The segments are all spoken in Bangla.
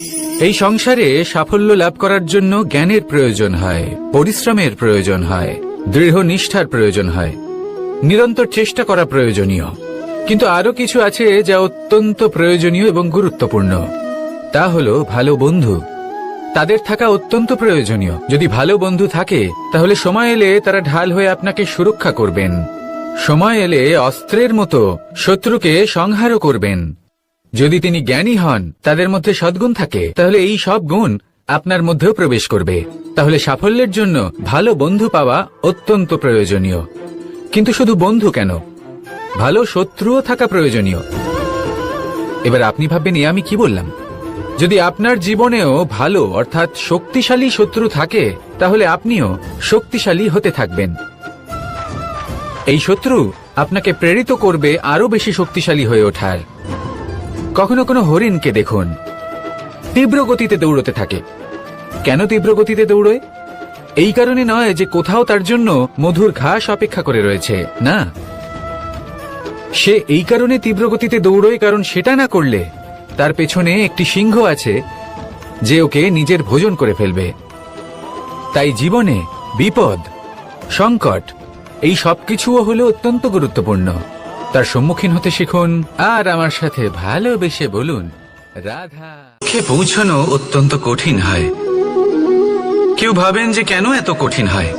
এই সংসারে সাফল্য লাভ করার জন্য জ্ঞানের প্রয়োজন হয়, পরিশ্রমের প্রয়োজন হয়, দৃঢ় নিষ্ঠার প্রয়োজন হয়, নিরন্তর চেষ্টা করা প্রয়োজনীয়। কিন্তু আরো কিছু আছে যা অত্যন্ত প্রয়োজনীয় এবং গুরুত্বপূর্ণ। তা হলো ভালো বন্ধু। তাদের থাকা অত্যন্ত প্রয়োজনীয়। যদি ভালো বন্ধু থাকে তাহলে সময় এলে তারা ঢাল হয়ে আপনাকে সুরক্ষা করবেন। সময় এলে অস্ত্রের মতো শত্রুকে সংহারও করবেন। যদি তিনি জ্ঞানী হন, তাদের মধ্যে সদ্গুণ থাকে, তাহলে এই সব গুণ আপনার মধ্যেও প্রবেশ করবে। তাহলে সাফল্যের জন্য ভালো বন্ধু পাওয়া অত্যন্ত প্রয়োজনীয়। কিন্তু শুধু বন্ধু কেন, ভালো শত্রুও থাকা প্রয়োজনীয়। এবার আপনি ভাববেন, আমি কি বললাম? যদি আপনার জীবনেও ভালো অর্থাৎ শক্তিশালী শত্রু থাকে, তাহলে আপনিও শক্তিশালী হতে থাকবেন। এই শত্রু আপনাকে প্রেরিত করবে আরো বেশি শক্তিশালী হয়ে ওঠার। কখনো কোনো হরিণকে দেখুন, তীব্র গতিতে দৌড়তে থাকে। কেন তীব্র গতিতে দৌড়য়? এই কারণে নয় যে কোথাও তার জন্য মধুর ঘাস অপেক্ষা করে রয়েছে, না। সে এই কারণে তীব্র গতিতে দৌড়য় কারণ সেটা না করলে তার পেছনে একটি সিংহ আছে যে ওকে নিজের ভোজন করে ফেলবে। তাই জীবনে বিপদ, সংকট, এই সবকিছুও হলো অত্যন্ত গুরুত্বপূর্ণ। তার সম্মুখীন হতে শিখুন আর আমার সাথে ভালোবেসে বলুন, রাধা। লক্ষ্যে পৌঁছানো অত্যন্ত কঠিন হয়। কেউ ভাবেন যে কেন এত কঠিন হয়,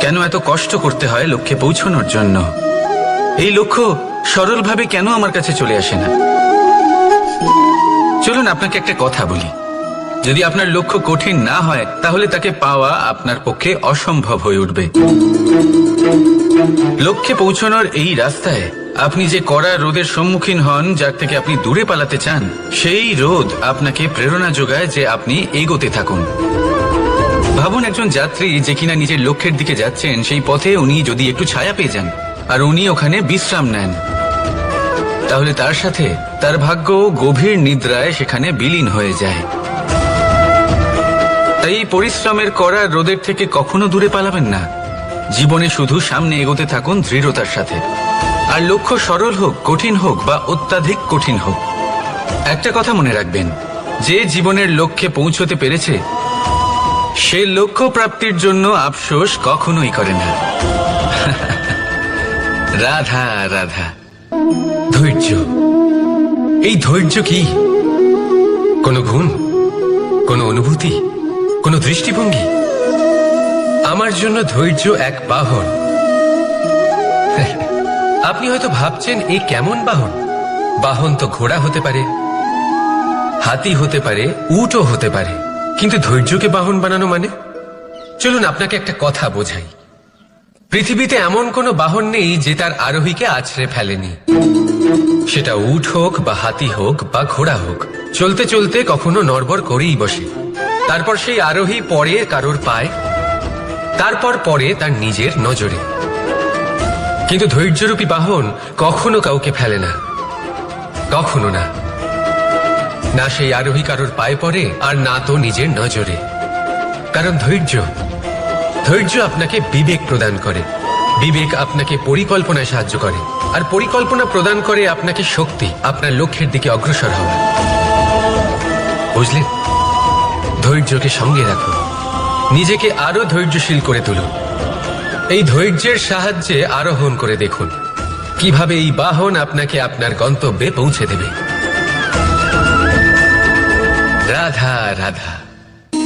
কেন এত কষ্ট করতে হয় লক্ষ্যে পৌঁছানোর জন্য। এই লক্ষ্য সরলভাবে কেন আমার কাছে চলে আসে না? চলুন আপনাকে একটা কথা বলি। যদি আপনার লক্ষ্য কঠিন না হয়, তাহলে তাকে পাওয়া আপনার পক্ষে অসম্ভব হয়ে উঠবে। লক্ষ্যে পৌঁছানোর এই রাস্তায় আপনি যে কড়া রোদের সম্মুখীন হন, যার থেকে আপনি দূরে পালাতে চান, সেই রোদ আপনাকে প্রেরণা যোগায় যে আপনি এগোতে থাকুন। ভাবুন একজন যাত্রী যে কিনা নিজের লক্ষ্যের দিকে যাচ্ছেন, সেই পথে উনি যদি একটু ছায়া পেয়ে যান আর উনি ওখানে বিশ্রাম নেন, তাহলে তার সাথে তার ভাগ্য গভীর নিদ্রায় সেখানে বিলীন হয়ে যায়। তাই পরিশ্রমের কড়া রোদের থেকে কখনো দূরে পালাবেন না। জীবনে শুধু সামনে এগোতে থাকুন দৃঢ়তার সাথে। আর লক্ষ্য সরল হোক, কঠিন হোক বা অত্যাধিক কঠিন হোক, একটা কথা মনে রাখবেন, যে জীবনের লক্ষ্যে পৌঁছতে পেরেছে সে লক্ষ্য প্রাপ্তির জন্য আফসোস কখনোই করে না। রাধা রাধা। ধৈর্য, এই ধৈর্য কি কোনো গুণ, কোনো অনুভূতি, কোনো দৃষ্টিভঙ্গি? আমার জন্য ধৈর্য এক বাহন। আপনি হয়তো ভাবছেন, এই কেমন বাহন? বাহন তো ঘোড়া হতে পারে, হাতি হতে পারে, উটও হতে পারে, কিন্তু ধৈর্যকে বাহন বানানো মানে? চলুন আপনাকে একটা কথা বোঝাই। পৃথিবীতে এমন কোনো বাহন নেই যে তার আরোহীকে আছড়ে ফেলেনি। সেটা উট হোক বা হাতি হোক বা ঘোড়া হোক, চলতে চলতে কখনো নড়বড় করেই বসে। তারপর সেই আরোহী পড়ে কারোর পায়, তারপর পড়ে তার নিজের নজরে। কিন্তু ধৈর্যরূপী বাহন কখনো কাউকে ফেলে না, কখনো না। না সেই আরোহী কারোর পায়ে পড়ে আর না তো নিজের নজরে। কারণ ধৈর্য আপনাকে বিবেক প্রদান করে, বিবেক আপনাকে পরিকল্পনায় সাহায্য করে, আর পরিকল্পনা প্রদান করে আপনাকে শক্তি, আপনার লক্ষ্যের দিকে অগ্রসর হওয়া। বুঝলেন? ধৈর্যকে সঙ্গে রাখুন, নিজেকে আরো ধৈর্যশীল করে তুলুন। এই ধৈর্যের সাহায্যে আরোহণ করে দেখুন কিভাবে এই বাহন আপনাকে আপনার গন্তব্যে পৌঁছে দেবে। রাধা রাধা।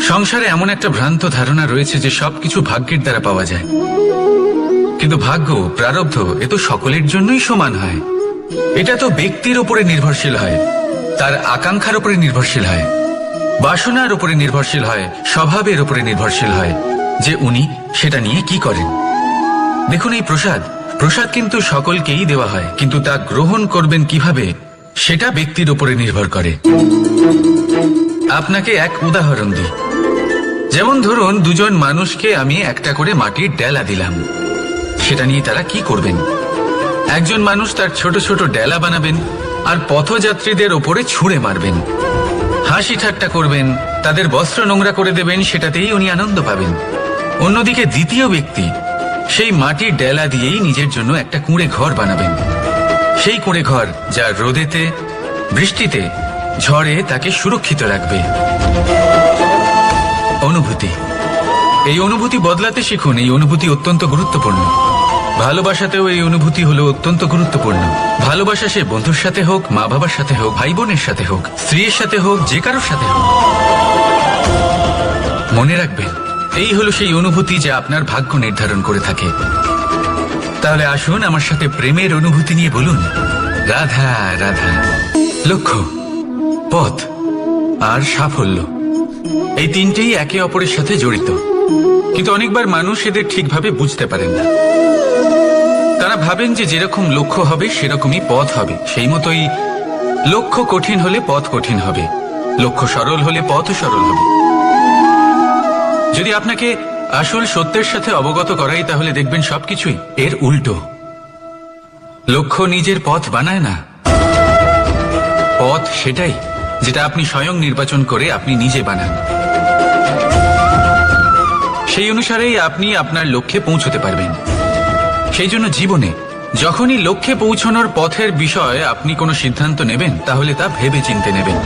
সংসারে এমন একটা ভ্রান্ত ধারণা রয়েছে যে সবকিছু ভাগ্যের দ্বারা পাওয়া যায়, কিন্তু ভাগ্য, প্রারব্ধ এ তো সকলের জন্যই সমান হয়। এটা তো ব্যক্তির উপরে নির্ভরশীল হয়, তার আকাঙ্ক্ষার উপরে নির্ভরশীল হয়, বাসনার উপরে নির্ভরশীল হয়, স্বভাবের উপরে নির্ভরশীল হয় যে উনি সেটা নিয়ে কি করেন। দেখুন, এই প্রসাদ কিন্তু সকলকেই দেওয়া হয়, কিন্তু তা গ্রহণ করবেন কিভাবে সেটা ব্যক্তির উপরে নির্ভর করে। আপনাকে এক উদাহরণ দিই। যেমন ধরুন, দুজন মানুষকে আমি একটা করে মাটির ডেলা দিলাম, সেটা নিয়ে তারা কি করবেন? একজন মানুষ তার ছোট ছোট ডেলা বানাবেন আর পথযাত্রীদের ওপরে ছুঁড়ে মারবেন, হাসি ঠাট্টা করবেন, তাদের বস্ত্র নোংরা করে দেবেন, সেটাতেই উনি আনন্দ পাবেন। অন্যদিকে দ্বিতীয় ব্যক্তি সেই মাটির ডেলা দিয়েই নিজের জন্য একটা কুঁড়ে ঘর বানাবেন। সেই কুঁড়ে ঘর যা রোদেতে, বৃষ্টিতে ঝড়ে তাকে সুরক্ষিত রাখবে। অনুভূতি, এই অনুভূতি বদলাতে শিখুন। এই অনুভূতি অত্যন্ত গুরুত্বপূর্ণ। ভালোবাসাতেও এই অনুভূতি হলো অত্যন্ত গুরুত্বপূর্ণ। ভালোবাসা সে বন্ধুর সাথে হোক, মা বাবার সাথে হোক, ভাই বোনের সাথে হোক, স্ত্রীর সাথে হোক, যে কারোর সাথে হোক। মনে রাখবেন, এই হলো সেই অনুভূতি যা আপনার ভাগ্য নির্ধারণ করে থাকে। তাহলে আসুন আমার সাথে প্রেমের অনুভূতি নিয়ে বলুন, রাধা রাধা। লক্ষ্য, পথ আর সাফল্য, এই তিনটেই একে অপরের সাথে জড়িত। কিন্তু অনেকবার মানুষ এদের ঠিকভাবে বুঝতে পারেন না। তারা ভাবেন যে যেরকম লক্ষ্য হবে সেরকমই পথ হবে। সেই মতোই লক্ষ্য কঠিন হলে পথ কঠিন হবে, লক্ষ্য সরল হলে পথও সরল হবে। যদি আপনাকে আসল সত্যের সাথে অবগত করাই, তাহলে দেখবেন সবকিছুই এর উল্টো। লক্ষ্য নিজের পথ বানায় না, পথ সেটাই যেটা আপনি স্বয়ং নির্বাচন করে আপনি নিজে বানান। সেই অনুসারেই আপনি আপনার লক্ষ্যে পৌঁছতে পারবেন। সেই জন্য জীবনে যখনই লক্ষ্যে পৌঁছানোর পথের বিষয়ে আপনি কোনো সিদ্ধান্ত নেবেন, তাহলে তা ভেবে চিন্তে নেবেন,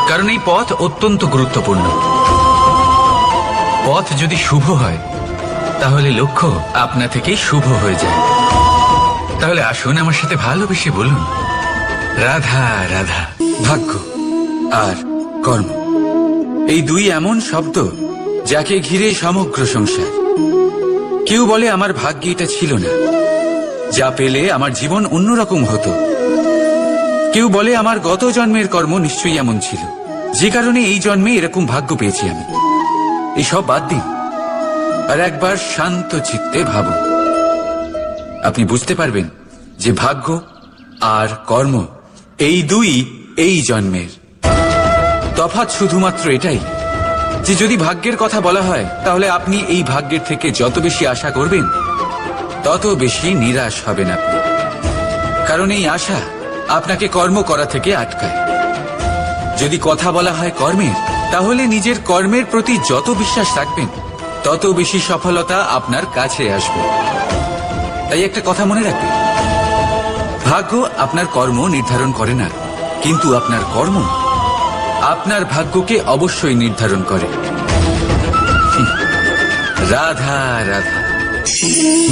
কারণ এই পথ অত্যন্ত গুরুত্বপূর্ণ। পথ যদি শুভ হয়, তাহলে লক্ষ্য আপনা থেকেই শুভ হয়ে যায়। তাহলে আসুন আমার সাথে ভালোবেসে বলুন, রাধা রাধা। ভাগ্য আর কর্ম, এই দুই এমন শব্দ যাকে ঘিরে সমগ্র সংসার। কেউ বলে আমার ভাগ্যে এটা ছিল না, যা পেলে আমার জীবন অন্যরকম হতো। কেউ বলে আমার গত জন্মের কর্ম নিশ্চয়ই এমন ছিল, যে কারণে এই জন্মে এরকম ভাগ্য পেয়েছি আমি। এসব বাদ দিন আর একবার শান্ত চিত্তে ভাবুন। আপনি বুঝতে পারবেন যে ভাগ্য আর কর্ম এই দুই এই জন্মের। তফাৎ শুধুমাত্র এটাই যে যদি ভাগ্যের কথা বলা হয়, তাহলে আপনি এই ভাগ্যের থেকে যত বেশি আশা করবেন, তত বেশি নিরাশ হবেন আপনি। কারণ এই আশা আপনাকে কর্ম করা থেকে আটকায়। যদি কথা বলা হয় কর্মের, তাহলে নিজের কর্মের প্রতি যত বিশ্বাস রাখবেন, তত বেশি সফলতা আপনার কাছে আসবে। তাই একটা কথা মনে রাখবেন, ভাগ্য আপনার কর্ম নির্ধারণ করে না, কিন্তু আপনার কর্ম আপনার ভাগ্যকে অবশ্যই নির্ধারণ করে। রাধা রাধা।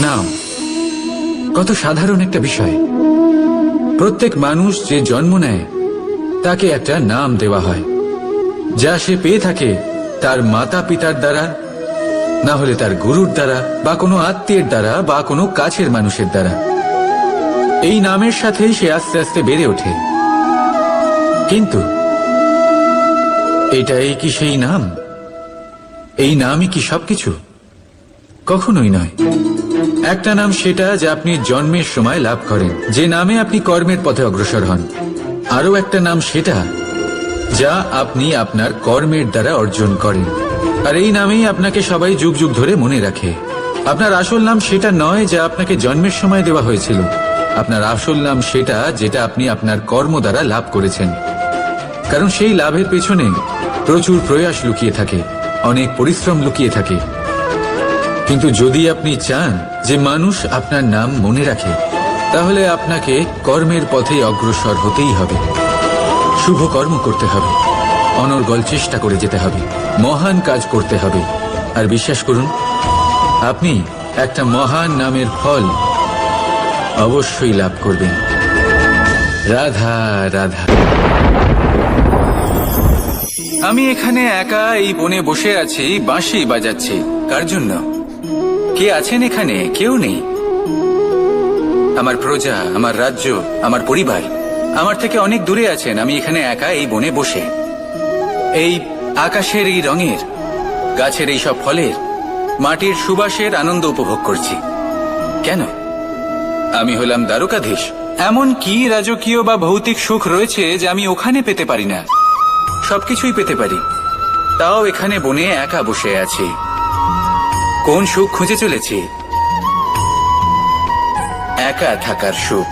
নাম কত সাধারণ একটা বিষয়। প্রত্যেক মানুষ যে জন্ম নেয়, তাকে একটা নাম দেওয়া হয়, যা সে পেয়ে থাকে তার মাতা পিতার দ্বারা, না হলে তার গুরুর দ্বারা, বা কোনো আত্মীয়ের দ্বারা, বা কোনো কাছের মানুষের দ্বারা। এই নামের সাথেই সে আস্তে আস্তে বেড়ে ওঠে। কিন্তু এটাই কি সেই নাম? এই নামই কি সবকিছু? কখনোই নয়। একটা নাম সেটা যা আপনি জন্মের সময় লাভ করেন, যে নামে আপনি কর্মের পথে অগ্রসর হন। আরও একটা নাম সেটা যা আপনি আপনার কর্মের দ্বারা অর্জন করেন, আর এই নামেই আপনাকে সবাই যুগ যুগ ধরে মনে রাখে। আপনার আসল নাম সেটা নয় যা আপনাকে জন্মের সময় দেওয়া হয়েছিল। আপনার আসল নাম সেটা যেটা আপনি আপনার কর্ম দ্বারা লাভ করেছেন। কারণ সেই লাভের পেছনে প্রচুর প্রয়াস লুকিয়ে থাকে, অনেক পরিশ্রম লুকিয়ে থাকে। কিন্তু যদি আপনি চান যে মানুষ আপনার নাম মনে রাখে, তাহলে আপনাকে কর্মের পথে অগ্রসর হতেই হবে। শুভ কর্ম করতে হবে, অনর্গল চেষ্টা করে যেতে হবে, মহান কাজ করতে হবে। আর বিশ্বাস করুন, আপনি একটা মহান নামের ফল অবশ্যই লাভ করবেন। রাধা রাধা। আমি এখানে একা এই বনে বসে আছি, বাঁশি বাজাচ্ছি। কার জন্য? কে আছেন এখানে? কেউ নেই। আমার প্রজা, আমার রাজ্য, আমার পরিবার আমার থেকে অনেক দূরে আছেন। আমি এখানে একা এই বনে বসে এই আকাশের এই রঙের, গাছের এই সব ফলের, মাটির সুবাসের আনন্দ উপভোগ করছি। কেন? আমি হলাম দ্বারকাধীশ। এমন কি রাজকীয় বা ভৌতিক সুখ রয়েছে যে আমি ওখানে পেতে পারি না? সবকিছুই পেতে পারি, তাও এখানে বনে একা বসে আছি। কোন সুখ খুঁজে চলেছি? একা থাকার সুখ।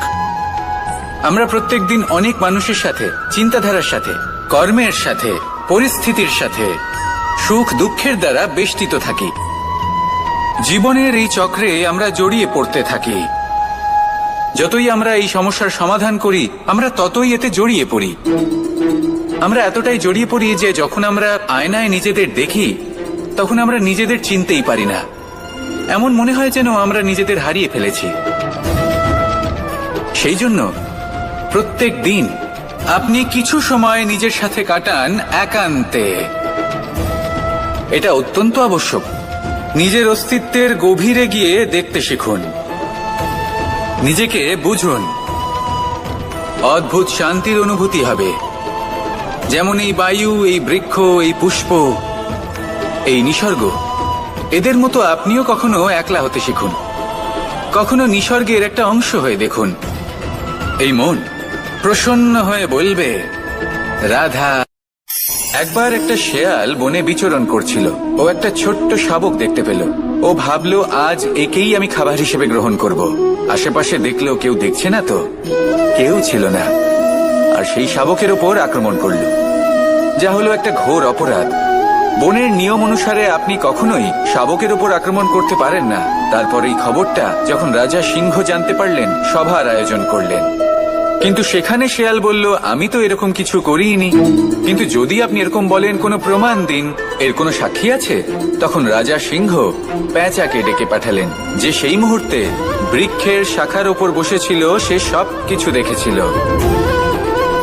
আমরা প্রত্যেকদিন অনেক মানুষের সাথে, চিন্তাধারার সাথে, কর্মের সাথে, পরিস্থিতির সাথে, সুখ দুঃখের দ্বারা বেষ্টিত থাকি। জীবনের এই চক্রে আমরা জড়িয়ে পড়তে থাকি। যতই আমরা এই সমস্যার সমাধান করি, আমরা ততই এতে জড়িয়ে পড়ি। আমরা এতটাই জড়িয়ে পড়ি যে যখন আমরা আয়নায় নিজেদের দেখি তখন আমরা নিজেদের চিনতেই পারি না। এমন মনে হয় যেন আমরা নিজেদের হারিয়ে ফেলেছি। সেই জন্য প্রত্যেক দিন আপনি কিছু সময় নিজের সাথে কাটান একান্তে। এটা অত্যন্ত আবশ্যক। নিজের অস্তিত্বের গভীরে গিয়ে দেখতে শিখুন, নিজেকে বুঝুন। অদ্ভুত শান্তির অনুভূতি হবে। যেমন এই বায়ু, এই বৃক্ষ, এই পুষ্প, এই নিসর্গ, এদের মতো আপনিও কখনো একলা হতে শিখুন। কখনো নিসর্গের একটা অংশ হয়ে দেখুন। এই মন প্রসন্ন হয়ে বলবে, রাধা। একবার একটা শেয়াল বনে বিচরণ করছিল। ও একটা ছোট্ট শাবক দেখতে পেল। ও ভাবলো, আজ একেই আমি খাবার হিসেবে গ্রহণ করব। আশেপাশে দেখলো কেউ দেখছে না, তো কেউ ছিল না। আর সেই শাবকের ওপর আক্রমণ করলো, যা হলো একটা ঘোর অপরাধ। বনের নিয়ম অনুসারে আপনি কখনোই শাবকের ওপর আক্রমণ করতে পারেন না। তারপর এই খবরটা যখন রাজা সিংহ জানতে পারলেন, সভার আয়োজন করলেন। কিন্তু সেখানে শেয়াল বলল, আমি তো এরকম কিছু করিনি। কিন্তু যদি আপনি এরকম বলেন, কোনো প্রমাণ দিন, এর কোনো সাক্ষী আছে? তখন রাজা সিংহ পেঁচাকে ডেকে পাঠালেন, যে সেই মুহূর্তে বৃক্ষের শাখার ওপর বসেছিল। সে সব কিছু দেখেছিল।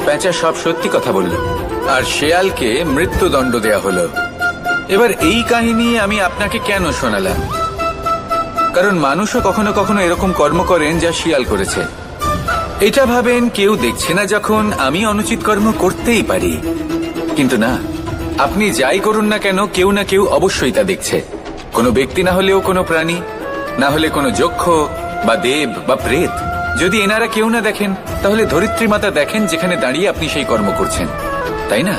পেঁচা সব সত্যি কথা বলল, আর শেয়ালকে মৃত্যুদণ্ড দেয়া হলো। এবার এই কাহিনী আমি আপনাকে কেন শোনালাম? কারণ মানুষও কখনো কখনো এরকম কর্ম করেন যা শিয়াল করেছে। এটা ভাবেন কেউ দেখছে না, যখন আমি অনুচিত কর্ম করতেই পারি। কিন্তু না, আপনি যাই করুন না কেন, কেউ না কেউ অবশ্যই তা দেখছে। কোনো ব্যক্তি না হলেও কোনো প্রাণী, না হলে কোনো যক্ষ বা দেব বা প্রেত। যদি এনারা কেউ না দেখেন, তাহলে ধরিত্রী মাতা দেখেন, যেখানে দাঁড়িয়ে আপনি সেই কর্ম করছেন, তাই না?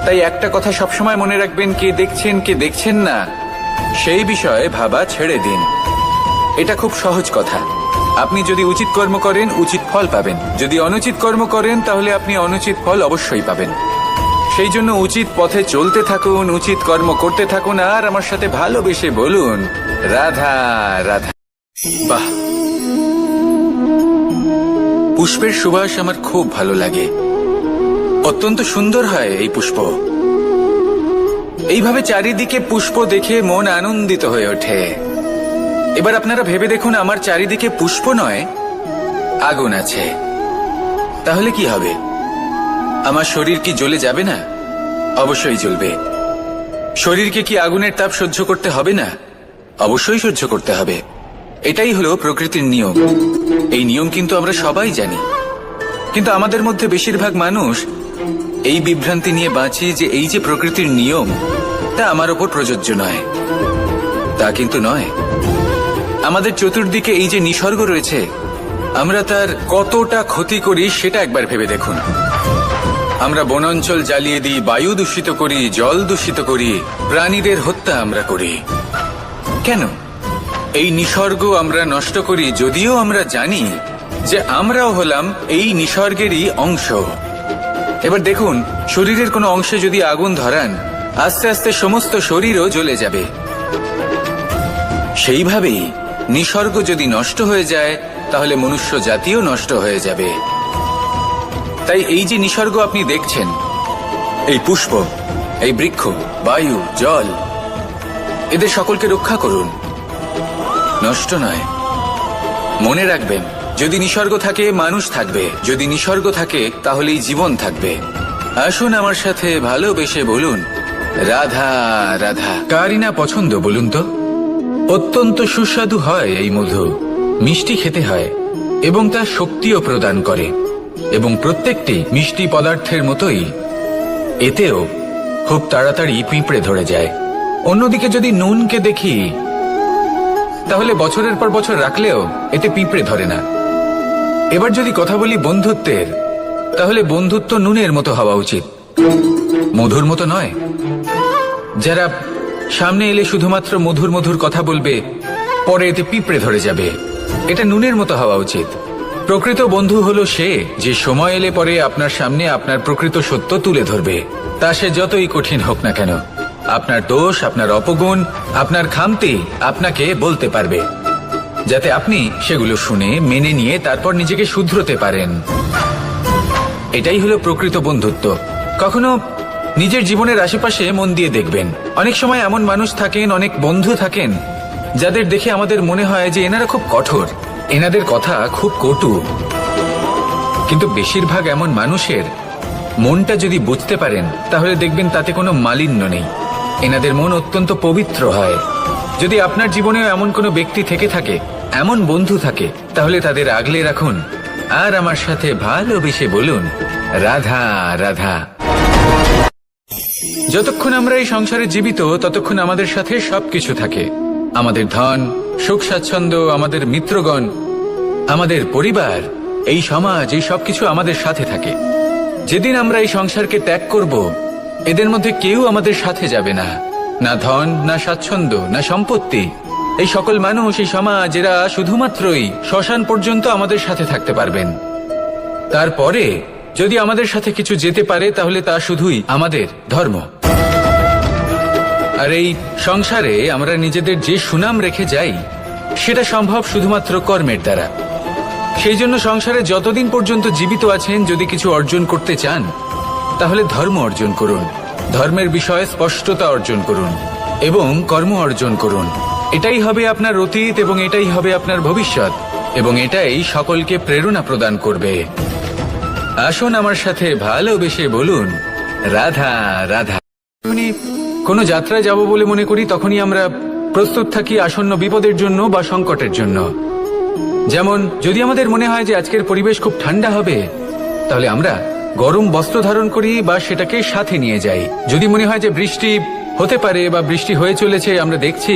তাই একটা কথা সবসময় মনে রাখবেন, কে দেখছেন কে দেখছেন না সেই বিষয়ে ভাবা ছেড়ে দিন। এটা খুব সহজ কথা। আপনি যদি উচিত কর্ম করেন, উচিত ফল পাবেন। যদি অনুচিত কর্ম করেন, তাহলে আপনি অনুচিত ফল অবশ্যই পাবেন। সেই জন্য উচিত পথে চলতে থাকুন, উচিত কর্ম করতে থাকুন, আর আমার সাথে ভালোবেসে বলুন, রাধা রাধা। বাহ, পুষ্পের সুবাস আমার খুব ভালো লাগে। অত্যন্ত সুন্দর হয় এই পুষ্প। এইভাবে চারিদিকে পুষ্প দেখে মন আনন্দিত হয়ে ওঠে। এবার আপনারা ভেবে দেখুন, আমার চারিদিকে পুষ্প নয়, আগুন আছে। তাহলে কি হবে? আমার শরীর কি জ্বলে যাবে না? অবশ্যই জ্বলবে। শরীরকে কি আগুনের তাপ সহ্য করতে হবে না? অবশ্যই সহ্য করতে হবে। এটাই হলো প্রকৃতির নিয়ম। এই নিয়ম কিন্তু আমরা সবাই জানি, কিন্তু আমাদের মধ্যে বেশিরভাগ মানুষ এই বিভ্রান্তি নিয়ে বাঁচি যে এই যে প্রকৃতির নিয়ম, তা আমার ওপর প্রযোজ্য নয়। তা কিন্তু নয়। আমাদের চতুর্দিকে এই যে নিসর্গ রয়েছে, আমরা তার কতটা ক্ষতি করি সেটা একবার ভেবে দেখুন। আমরা বনাঞ্চল জ্বালিয়ে দিই, বায়ু দূষিত করি, জল দূষিত করি, প্রাণীদের হত্যা আমরা করি। কেন? এই নিসর্গ আমরা নষ্ট করি, যদিও আমরা জানি যে আমরাও হলাম এই নিসর্গেরই অংশ। এবার দেখুন, শরীরের কোনো অংশে যদি আগুন ধরান, আস্তে আস্তে সমস্ত শরীরও জ্বলে যাবে। সেইভাবেই নিসর্গ যদি নষ্ট হয়ে যায়, তাহলে মনুষ্য জাতিও নষ্ট হয়ে যাবে। তাই এই যে নিসর্গ আপনি দেখছেন, এই পুষ্প, এই বৃক্ষ, বায়ু, জল, এদের সকলকে রক্ষা করুন, নষ্ট নয়। মনে রাখবেন, যদি নিসর্গ থাকে, মানুষ থাকবে। যদি নিসর্গ থাকে, তাহলেই জীবন থাকবে। আসুন আমার সাথে ভালোবেসে বলুন, রাধা রাধা। কারই না পছন্দ বলুন তো? অত্যন্ত সুস্বাদু হয় এই মধু, মিষ্টি খেতে হয় এবং তা শক্তিও প্রদান করে। এবং প্রত্যেকটি মিষ্টি পদার্থের মতোই এতেও খুব তাড়াতাড়ি পিঁপড়ে ধরে যায়। অন্যদিকে যদি নুনকে দেখি, তাহলে বছরের পর বছর রাখলেও এতে পিঁপড়ে ধরে না। এবার যদি কথা বলি বন্ধুত্বের, তাহলে বন্ধুত্ব নুনের মতো হওয়া উচিত, মধুর মতো নয়। যারা সামনে এলে শুধুমাত্র মধুর মধুর কথা বলবে, পরে এতে পিঁপড়ে ধরে যাবে। এটা নুনের মতো হওয়া উচিত। প্রকৃত বন্ধু হলো সে, যে সময় এলে পরে আপনার সামনে আপনার প্রকৃত সত্য তুলে ধরবে, তা সে যতই কঠিন হোক না কেন। আপনার দোষ, আপনার অপগুণ, আপনার খামতি আপনাকে বলতে পারবে, যাতে আপনি সেগুলো শুনে মেনে নিয়ে তারপর নিজেকে শুধরোতে পারেন। এটাই হলো প্রকৃত বন্ধুত্ব। কখনো নিজের জীবনের আশেপাশে মন দিয়ে দেখবেন, অনেক সময় এমন মানুষ থাকেন, অনেক বন্ধু থাকেন যাদের দেখে আমাদের মনে হয় যে এনারা খুব কঠোর, এনাদের কথা খুব কটু। কিন্তু বেশিরভাগ এমন মানুষের মনটা যদি বুঝতে পারেন তাহলে দেখবেন তাতে কোনো মালিন্য নেই, এনাদের মন অত্যন্ত পবিত্র হয়। যদি আপনার জীবনেও এমন কোনো ব্যক্তি থেকে থাকে, এমন বন্ধু থাকে, তাহলে তাদের আগলে রাখুন আর আমার সাথে ভালোবেসে বলুন, রাধা রাধা। যতক্ষণ আমরা এই সংসারে জীবিত ততক্ষণ আমাদের সাথে সবকিছু থাকে, আমাদের ধন, সুখ স্বাচ্ছন্দ্য, আমাদের মিত্রগণ, আমাদের পরিবার, এই সমাজ, এই সবকিছু আমাদের সাথে থাকে। যেদিন আমরা এই সংসারকে ত্যাগ করব, এদের মধ্যে কেউ আমাদের সাথে যাবে না, না ধন, না স্বাচ্ছন্দ্য, না সম্পত্তি। এই সকল মানুষ, এই সমাজ, এরা শুধুমাত্রই শ্মশান পর্যন্ত আমাদের সাথে থাকতে পারবেন। তারপরে যদি আমাদের সাথে কিছু যেতে পারে তাহলে তা শুধুই আমাদের ধর্ম। আর এই সংসারে আমরা নিজেদের যে সুনাম রেখে যাই সেটা সম্ভব শুধুমাত্র কর্মের দ্বারা। সেই জন্য সংসারে যতদিন পর্যন্ত জীবিত আছেন, যদি কিছু অর্জন করতে চান তাহলে ধর্ম অর্জন করুন, ধর্মের বিষয়ে স্পষ্টতা অর্জন করুন এবং কর্ম অর্জন করুন। এটাই হবে আপনার অতীত এবং এটাই হবে আপনার ভবিষ্যৎ, এবং এটাই সকলকে প্রেরণা প্রদান করবে। আসুন আমার সাথে ভালোবেসে বলুন, রাধা রাধা। কোনো যাত্রায় যাব বলে মনে করি তখনই আমরা প্রস্তুত থাকি আসন্ন বিপদের জন্য বা সংকটের জন্য। যেমন যদি আমাদের মনে হয় যে আজকের পরিবেশ খুব ঠান্ডা হবে, তাহলে আমরা গরম বস্ত্র ধারণ করি বা সেটাকে সাথে নিয়ে যাই। যদি মনে হয় যে বৃষ্টি হতে পারে বা বৃষ্টি হয়ে চলেছে, আমরা দেখছি,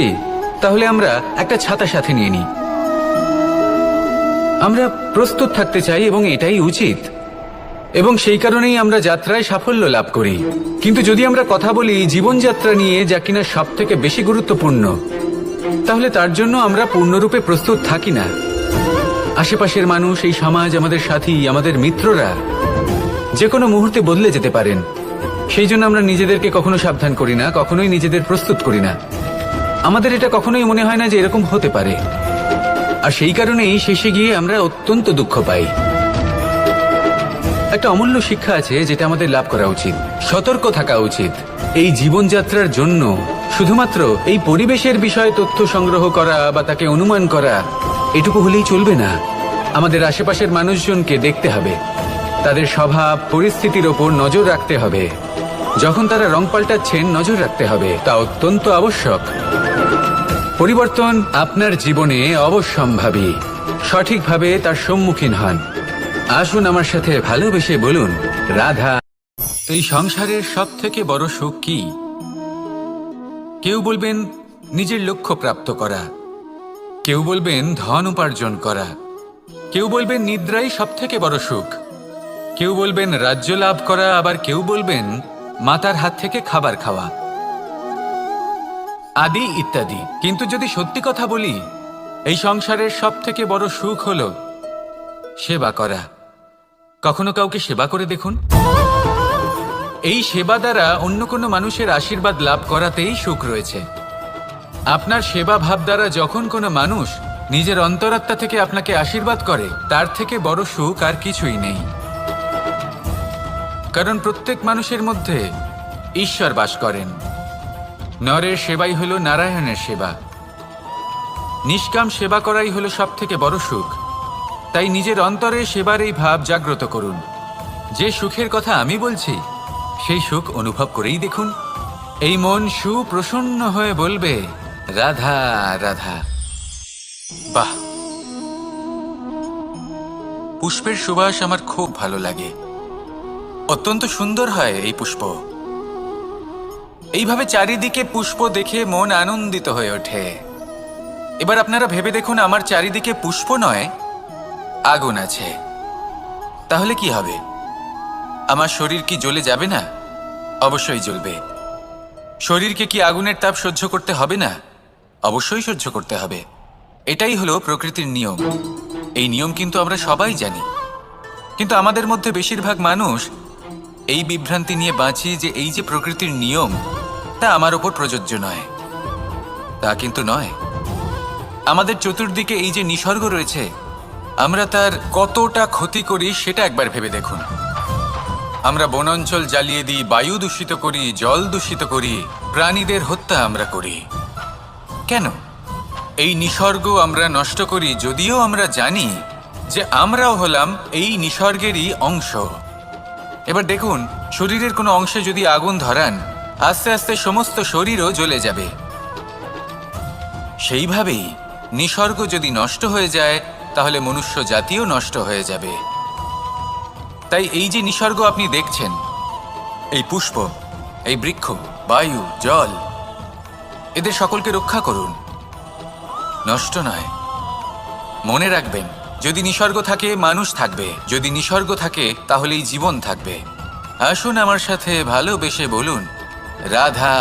তাহলে আমরা একটা ছাতা সাথে নিয়ে নিই। আমরা প্রস্তুত থাকতে চাই এবং এটাই উচিত, এবং সেই কারণেই আমরা যাত্রায় সাফল্য লাভ করি। কিন্তু যদি আমরা কথা বলি জীবনযাত্রা নিয়ে, যা কিনা সব থেকে বেশি গুরুত্বপূর্ণ, তাহলে তার জন্য আমরা পূর্ণরূপে প্রস্তুত থাকি না। আশেপাশের মানুষ, এই সমাজ, আমাদের সাথী, আমাদের মিত্ররা যে কোনো মুহূর্তে বদলে যেতে পারেন। সেই জন্য আমরা নিজেদেরকে কখনো সাবধান করি না, কখনোই নিজেদের প্রস্তুত করি না। আমাদের এটা কখনোই মনে হয় না যে এরকম হতে পারে, আর সেই কারণেই শেষে গিয়ে আমরা অত্যন্ত দুঃখ পাই। একটা অমূল্য শিক্ষা আছে যেটা আমাদের লাভ করা উচিত, সতর্ক থাকা উচিত। এই জীবনযাত্রার জন্য শুধুমাত্র এই পরিবেশের বিষয়ে তথ্য সংগ্রহ করা বা তাকে অনুমান করা, এটুকু হলেই চলবে না। আমাদের আশেপাশের মানুষজনকে দেখতে হবে, তাদের স্বভাব, পরিস্থিতির ওপর নজর রাখতে হবে। যখন তারা রং পাল্টাচ্ছেন নজর রাখতে হবে, তা অত্যন্ত আবশ্যক। পরিবর্তন আপনার জীবনে অবশ্যম্ভাবী, সঠিকভাবে তার সম্মুখীন হন। আসুন আমার সাথে ভালোবেসে বলুন, রাধা। এই সংসারের সব থেকে বড় সুখ কি? কেউ বলবেন নিজের লক্ষ্য প্রাপ্ত করা, কেউ বলবেন ধন উপার্জন করা, কেউ বলবেন নিদ্রাই সব থেকে বড় সুখ, কেউ বলবেন রাজ্য লাভ করা, আবার কেউ বলবেন মাতার হাত থেকে খাবার খাওয়া, আদি ইত্যাদি। কিন্তু যদি সত্যি কথা বলি, এই সংসারের সব থেকে বড় সুখ হলো সেবা করা। কখনো কাউকে সেবা করে দেখুন। এই সেবা দ্বারা অন্য কোনো মানুষের আশীর্বাদ লাভ করাতেই সুখ রয়েছে। আপনার সেবা ভাব দ্বারা যখন কোনো মানুষ নিজের অন্তরাত্মা থেকে আপনাকে আশীর্বাদ করে, তার থেকে বড় সুখ আর কিছুই নেই। কারণ প্রত্যেক মানুষের মধ্যে ঈশ্বর বাস করেন। নরের সেবাই হলো নারায়ণের সেবা। নিষ্কাম সেবা করাই হলো সব থেকে বড় সুখ। তাই নিজের অন্তরে সেবার এই ভাব জাগ্রত করুন। যে সুখের কথা আমি বলছি, সেই সুখ অনুভব করেই দেখুন। এই মন সুপ্রসন্ন হয়ে বলবে, রাধা রাধা। বাহ, পুষ্পের সুবাস আমার খুব ভালো লাগে। অত্যন্ত সুন্দর হয় এই পুষ্প। এইভাবে চারিদিকে পুষ্প দেখে মন আনন্দিত হয়ে ওঠে। এবার আপনারা ভেবে দেখুন, আমার চারিদিকে পুষ্প নয়, আগুন আছে। তাহলে কি হবে? আমার শরীর কি জ্বলে যাবে না? অবশ্যই জ্বলবে। শরীরকে কি আগুনের তাপ সহ্য করতে হবে না? অবশ্যই সহ্য করতে হবে। এটাই হলো প্রকৃতির নিয়ম। এই নিয়ম কিন্তু আমরা সবাই জানি, কিন্তু আমাদের মধ্যে বেশিরভাগ মানুষ এই বিভ্রান্তি নিয়ে বাঁচি যে এই যে প্রকৃতির নিয়ম, তা আমার ওপর প্রযোজ্য নয়। তা কিন্তু নয়। আমাদের চতুর্দিকে এই যে নিসর্গ রয়েছে, আমরা তার কতটা ক্ষতি করি সেটা একবার ভেবে দেখুন। আমরা বনাঞ্চল জ্বালিয়ে দিই, বায়ু দূষিত করি, জল দূষিত করি, প্রাণীদের হত্যা আমরা করি। কেন? এই নিসর্গ আমরা নষ্ট করি, যদিও আমরা জানি যে আমরাও হলাম এই নিসর্গেরই অংশ। এবার দেখুন, শরীরের কোনো অংশে যদি আগুন ধরান, আস্তে আস্তে সমস্ত শরীরও জ্বলে যাবে। সেইভাবেই নিসর্গ যদি নষ্ট হয়ে যায়, তাহলে মনুষ্য জাতিও নষ্ট হয়ে যাবে। তাই এই যে নিসর্গ আপনি দেখছেন, এই পুষ্প, এই বৃক্ষ, বায়ু, জল, এদের সকলকে রক্ষা করুন, নষ্ট নয়। মনে রাখবেন, যদি নিসর্গ থাকে মানুষ থাকবে, যদি নিসর্গ থাকে তাহলেই জীবন থাকবে। আসুন আমার সাথে ভালোবেসে বলুন, রাধা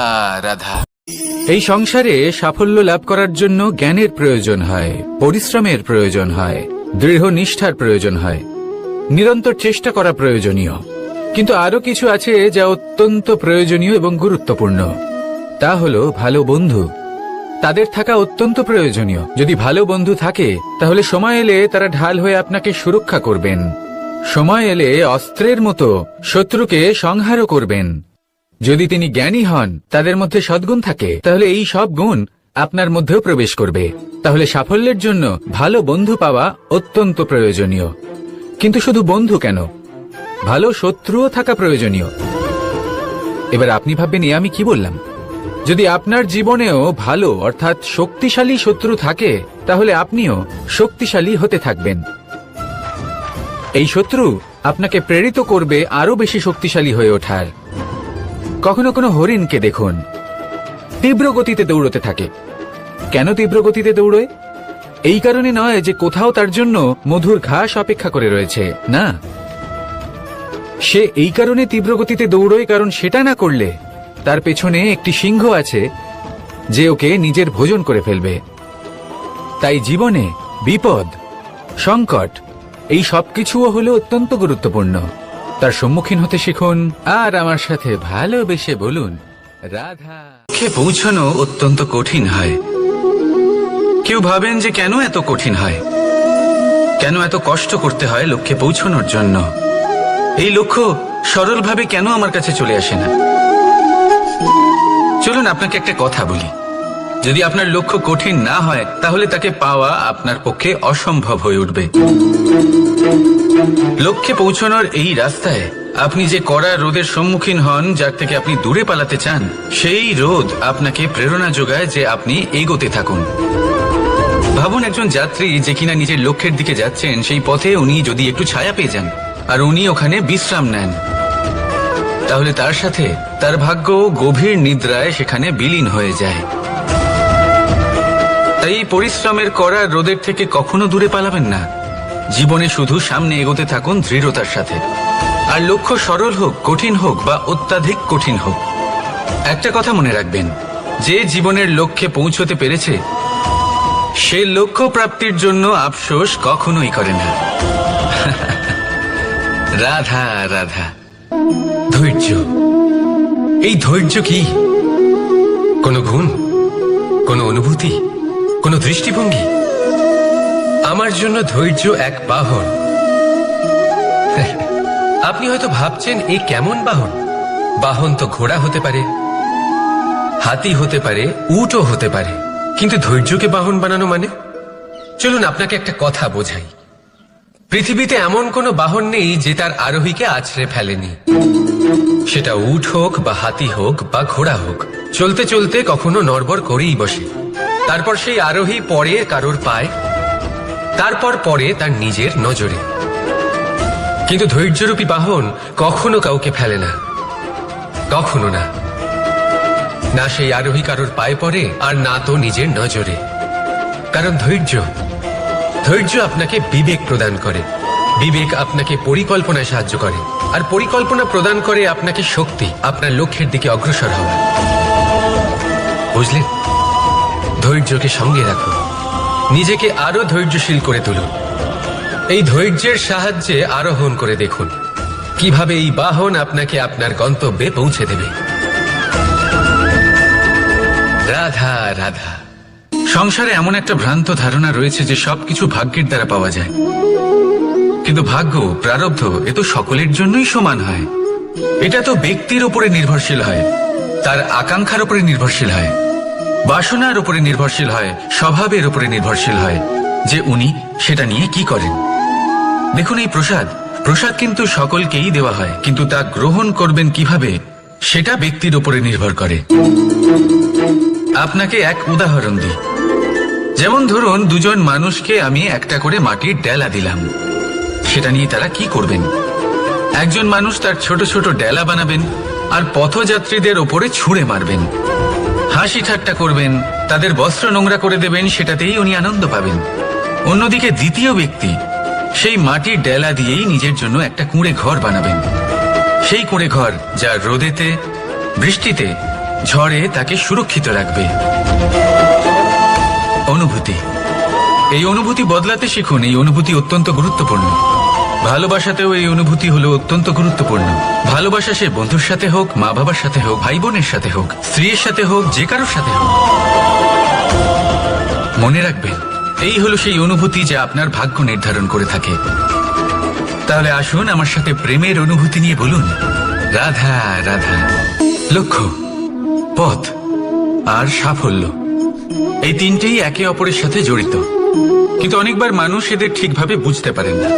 রাধা। এই সংসারে সাফল্য লাভ করার জন্য জ্ঞানের প্রয়োজন হয়, পরিশ্রমের প্রয়োজন হয়, দৃঢ় নিষ্ঠার প্রয়োজন হয়, নিরন্তর চেষ্টা করা প্রয়োজনীয়। কিন্তু আরো কিছু আছে যা অত্যন্ত প্রয়োজনীয় এবং গুরুত্বপূর্ণ। তা হলো ভালো বন্ধু। তাদের থাকা অত্যন্ত প্রয়োজনীয়। যদি ভালো বন্ধু থাকে, তাহলে সময় এলে তারা ঢাল হয়ে আপনাকে সুরক্ষা করবেন। সময় এলে অস্ত্রের মতো শত্রুকে সংহারও করবেন। যদি তিনি জ্ঞানী হন, তাদের মধ্যে সদ্গুণ থাকে, তাহলে এই সব গুণ আপনার মধ্যেও প্রবেশ করবে। তাহলে সাফল্যের জন্য ভালো বন্ধু পাওয়া অত্যন্ত প্রয়োজনীয়। কিন্তু শুধু বন্ধু কেন, ভালো শত্রুও থাকা প্রয়োজনীয়। এবার আপনি ভাববেন, আমি কি বললাম? যদি আপনার জীবনেও ভালো অর্থাৎ শক্তিশালী শত্রু থাকে, তাহলে আপনিও শক্তিশালী হতে থাকবেন। এই শত্রু আপনাকে প্রেরিত করবে আরো বেশি শক্তিশালী হয়ে ওঠার। কখনো কোনো হরিণকে দেখুন, তীব্র গতিতে দৌড়তে থাকে। কেন তীব্র গতিতে দৌড়ে? এই কারণে নয় যে কোথাও তার জন্য মধুর ঘাস অপেক্ষা করে রয়েছে, না। সে এই কারণে তীব্র গতিতে দৌড়য় কারণ সেটা না করলে তার পেছনে একটি সিংহ আছে যে ওকে নিজের ভোজন করে ফেলবে। তাই জীবনে বিপদ, সংকট, এই সবকিছুও হলো অত্যন্ত গুরুত্বপূর্ণ। তার সম্মুখীন হতে শিখুন আর আমার সাথে ভালোবেসে বলুন, রাধা। লক্ষ্যে পৌঁছানো অত্যন্ত কঠিন হয়। কেউ ভাবেন যে কেন এত কঠিন হয়, কেন এত কষ্ট করতে হয় লক্ষ্যে পৌঁছানোর জন্য। এই লক্ষ্য সরলভাবে কেন আমার কাছে চলে আসে না? চলুন আপনাকে একটা কথা বলি, যদি আপনার লক্ষ্য কঠিন না হয়, তাহলে তাকে পাওয়া আপনার পক্ষে অসম্ভব হয়ে উঠবে। লক্ষ্যে পৌঁছানোর এই রাস্তায় আপনি যে কড়া রোদের সম্মুখীন হন, যার থেকে আপনি দূরে পালাতে চান, সেই রোদ আপনাকে প্রেরণা যোগায় যে আপনি এগোতে থাকুন। ভাবুন, একজন যাত্রী যে কিনা নিজের লক্ষ্যের দিকে যাচ্ছেন, সেই পথে উনি যদি একটু ছায়া পেয়ে যান আর উনি ওখানে বিশ্রাম নেন, তাহলে তার সাথে তার ভাগ্য গভীর নিদ্রায় সেখানে বিলীন হয়ে যায়। তাই পরিশ্রমের কড়া রোদের থেকে কখনো দূরে পালাবেন না। জীবনে শুধু সামনে এগোতে থাকুন দৃঢ়তার সাথে। আর লক্ষ্য সরল হোক, কঠিন হোক বা অত্যাধিক কঠিন হোক, একটা কথা মনে রাখবেন, যে জীবনের লক্ষ্যে পৌঁছতে পেরেছে সে লক্ষ্য প্রাপ্তির জন্য আফসোস কখনোই করে না। রাধা রাধা। ধৈর্য, এই ধৈর্য কি কোনো গুণ, কোনো অনুভূতি, কোনো দৃষ্টিভঙ্গি? আমার জন্য ধৈর্য এক বাহন। আপনি হয়তো ভাবছেন, এই কেমন বাহন? বাহন তো ঘোড়া হতে পারে, হাতি হতে পারে, উটও হতে পারে, কিন্তু ধৈর্যকে বাহন বানানো মানে? চলুন আপনাকে একটা কথা বোঝাই। পৃথিবীতে এমন কোনো বাহন নেই যে তার আরোহীকে আছড়ে ফেলেনি। সেটা উট হোক বা হাতি হোক বা ঘোড়া হোক, চলতে চলতে কখনো নড়বড় করেই বসে। তারপর সেই আরোহী পড়ে কারোর পায়, তারপর পড়ে তার নিজের নজরে। কিন্তু ধৈর্যরূপী বাহন কখনো কাউকে ফেলে না, কখনো না। না সেই আরোহী কারোর পায়ে পড়ে, আর না তো নিজের নজরে। কারণ ধৈর্য আপনাকে বিবেক প্রদান করে, বিবেক আপনাকে পরিকল্পনায় সাহায্য করে, আর পরিকল্পনা প্রদান করে আপনাকে শক্তি, আপনার লক্ষ্যের দিকে অগ্রসর হওয়া। বুঝলেন? ধৈর্যকে সঙ্গে রাখুন, নিজেকে আরো ধৈর্যশীল করে তুলুন। এই ধৈর্যের সাহায্যে আরোহণ করে দেখুন কিভাবে এই বাহন আপনাকে আপনার গন্তব্যে পৌঁছে দেবে। রাধা রাধা। সংসারে এমন একটা ভ্রান্ত ধারণা রয়েছে যে সবকিছু ভাগ্যের দ্বারা পাওয়া যায়, কিন্তু ভাগ্য, প্রারব্ধ, এ তো সকলের জন্যই সমান হয়। এটা তো ব্যক্তির উপরে নির্ভরশীল হয়, তার আকাঙ্ক্ষার উপরে নির্ভরশীল হয়, বাসনার উপরে নির্ভরশীল হয়, স্বভাবের উপরে নির্ভরশীল হয় যে উনি সেটা নিয়ে কি করেন। দেখুন, এই প্রসাদ কিন্তু সকলকেই দেওয়া হয়, কিন্তু তা গ্রহণ করবেন কিভাবে সেটা ব্যক্তির উপরে নির্ভর করে। আপনাকে এক উদাহরণ দিই। যেমন ধরুন, দুজন মানুষকে আমি একটা করে মাটির ডেলা দিলাম, সেটা নিয়ে তারা কি করবেন? একজন মানুষ তার ছোট ছোট ডেলা বানাবেন আর পথযাত্রীদের ওপরে ছুঁড়ে মারবেন, হাসি ঠাট্টা করবেন, তাদের বস্ত্র নোংরা করে দেবেন, সেটাতেই উনি আনন্দ পাবেন। অন্যদিকে দ্বিতীয় ব্যক্তি সেই মাটির ডেলা দিয়েই নিজের জন্য একটা কুঁড়ে ঘর বানাবেন, সেই কুঁড়ে ঘর যা রোদেতে, বৃষ্টিতে, ঝড়ে তাকে সুরক্ষিত রাখবে। অনুভূতি, এই অনুভূতি বদলাতে শিখুন। এই অনুভূতি অত্যন্ত গুরুত্বপূর্ণ। ভালোবাসাতেও এই অনুভূতি হলো অত্যন্ত গুরুত্বপূর্ণ। ভালোবাসা সে বন্ধুর সাথে হোক, মা বাবার সাথে হোক, ভাই বোনের সাথে হোক, স্ত্রীর সাথে হোক, যে কারোর সাথে হোক। মনে রাখবেন, এই হলো সেই অনুভূতি যা আপনার ভাগ্য নির্ধারণ করে থাকে। তাহলে আসুন আমার সাথে প্রেমের অনুভূতি নিয়ে বলুন, রাধা রাধা। লক্ষ্য, পথ আর সাফল্য, এই তিনটেই একে অপরের সাথে জড়িত, কিন্তু অনেকবার মানুষ এদের ঠিকভাবে বুঝতে পারেন না।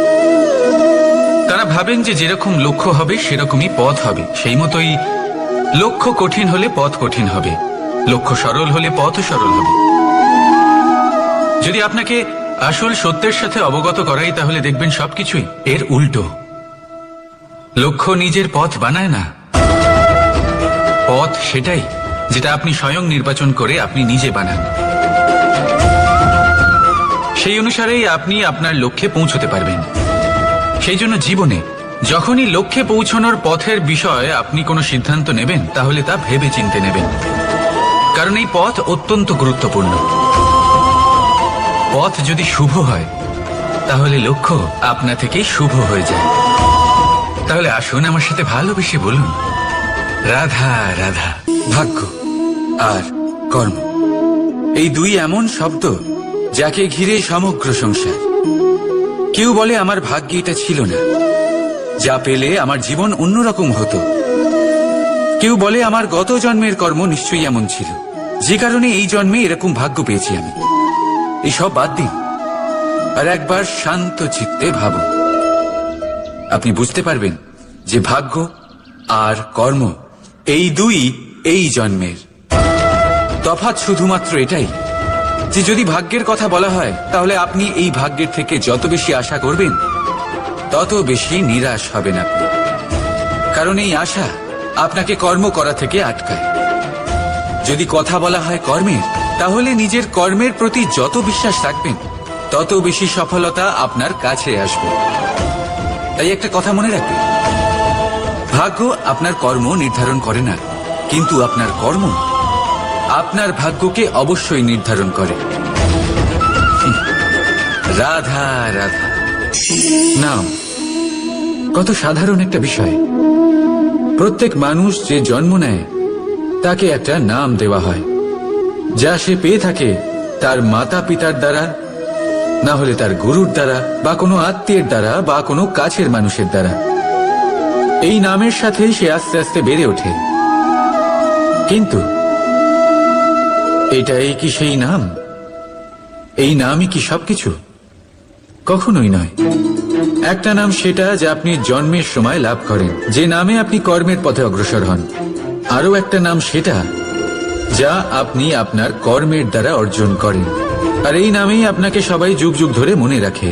তারা ভাবেন যে যেরকম লক্ষ্য হবে সেরকমই পথ হবে, সেই মতোই লক্ষ্য কঠিন হলে পথ কঠিন হবে, লক্ষ্য সরল হলে পথও সরল হবে। যদি আপনাকে আসল সত্যের সাথে অবগত করাই, তাহলে দেখবেন সবকিছুই এর উল্টো। লক্ষ্য নিজের পথ বানায় না, পথ সেটাই যেটা আপনি স্বয়ং নির্বাচন করে আপনি নিজে বানান। সেই অনুসারেই আপনি আপনার লক্ষ্যে পৌঁছতে পারবেন। সেই জন্য জীবনে যখনই লক্ষ্যে পৌঁছানোর পথের বিষয়ে আপনি কোনো সিদ্ধান্ত নেবেন, তাহলে তা ভেবে চিন্তে নেবেন, কারণ এই পথ অত্যন্ত গুরুত্বপূর্ণ। পথ যদি শুভ হয়, তাহলে লক্ষ্য আপনা থেকেই শুভ হয়ে যায়। তাহলে আসুন আমার সাথে ভালোবেসে বলুন, রাধা রাধা। ভাগ্য আর কর্ম, এই দুই এমন শব্দ যাকে ঘিরে সমগ্র সংসার। কেউ বলে আমার ভাগ্যে এটা ছিল না, যা পেলে আমার জীবন অন্যরকম হতো। কেউ বলে আমার গত জন্মের কর্ম নিশ্চয়ই এমন ছিল, যে কারণে এই জন্মে এরকম ভাগ্য পেয়েছি আমি। এসব বাদ দিন আর একবার শান্ত চিত্তে ভাবুন। আপনি বুঝতে পারবেন যে ভাগ্য আর কর্ম এই দুই এই জন্মের। তফাৎ শুধুমাত্র এটাই যে যদি ভাগ্যের কথা বলা হয়, তাহলে আপনি এই ভাগ্যের থেকে যত বেশি আশা করবেন, তত বেশি নিরাশ হবেন আপনি, কারণ এই আশা আপনাকে কর্ম করা থেকে আটকায়। যদি কথা বলা হয় কর্মের, তাহলে নিজের কর্মের প্রতি যত বিশ্বাস রাখবেন, তত বেশি সফলতা আপনার কাছে আসবে। তাই একটা কথা মনে রাখবেন, ভাগ্য আপনার কর্ম নির্ধারণ করে না, কিন্তু আপনার কর্ম আপনার ভাগ্যকে অবশ্যই নির্ধারণ করে। রাধা রাধা। নাম কত সাধারণ একটা বিষয়। প্রত্যেক মানুষ যে জন্ম নেয়, তাকে একটা নাম দেওয়া হয়, যা সে পেয়ে থাকে তার মাতা পিতার দ্বারা, না হলে তার গুরুর দ্বারা, বা কোনো আত্মীয়ের দ্বারা, বা কোনো কাছের মানুষের দ্বারা। এই নামের সাথেই সে আস্তে আস্তে বেড়ে ওঠে। কিন্তু এটাই কি সেই নাম? এই নামই কি সবকিছু? কখনোই নয়। একটা নাম সেটা যা আপনি জন্মের সময় লাভ করেন, যে নামে আপনি কর্মের পথে অগ্রসর হন। আরও একটা নাম সেটা যা আপনি আপনার কর্মের দ্বারা অর্জন করেন, আর এই নামেই আপনাকে সবাই যুগ যুগ ধরে মনে রাখে।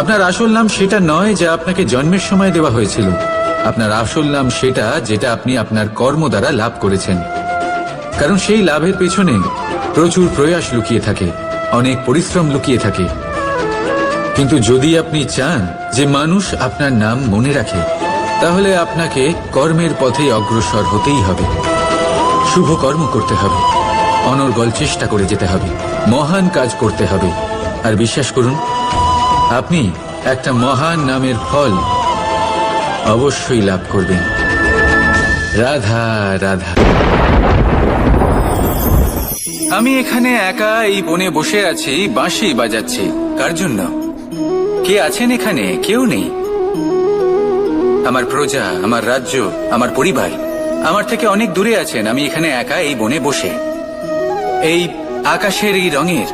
আপনার আসল নাম সেটা নয় যা আপনাকে জন্মের সময় দেওয়া হয়েছিল। আপনার আসল নাম সেটা যেটা আপনি আপনার কর্ম দ্বারা লাভ করেছেন, কারণ সেই লাভের পেছনে প্রচুর প্রয়াস লুকিয়ে থাকে, অনেক পরিশ্রম লুকিয়ে থাকে। কিন্তু যদি আপনি চান যে মানুষ আপনার নাম মনে রাখে, তাহলে আপনাকে কর্মের পথে অগ্রসর হতেই হবে। শুভ কর্ম করতে হবে, অনর্গল চেষ্টা করে যেতে হবে, মহান কাজ করতে হবে। আর বিশ্বাস করুন, আপনি একটা মহান নামের ফল অবশ্যই লাভ করবেন। রাধা রাধা। আমি এখানে একা এই বনে বসে আছি, বাঁশি বাজাচ্ছি। কার জন্য? কে আছেন এখানে? কেউ নেই। আমার প্রজা, আমার রাজ্য, আমার পরিবার আমার থেকে অনেক দূরে আছেন। আমি এখানে একা এই বনে বসে এই আকাশের এই রঙের,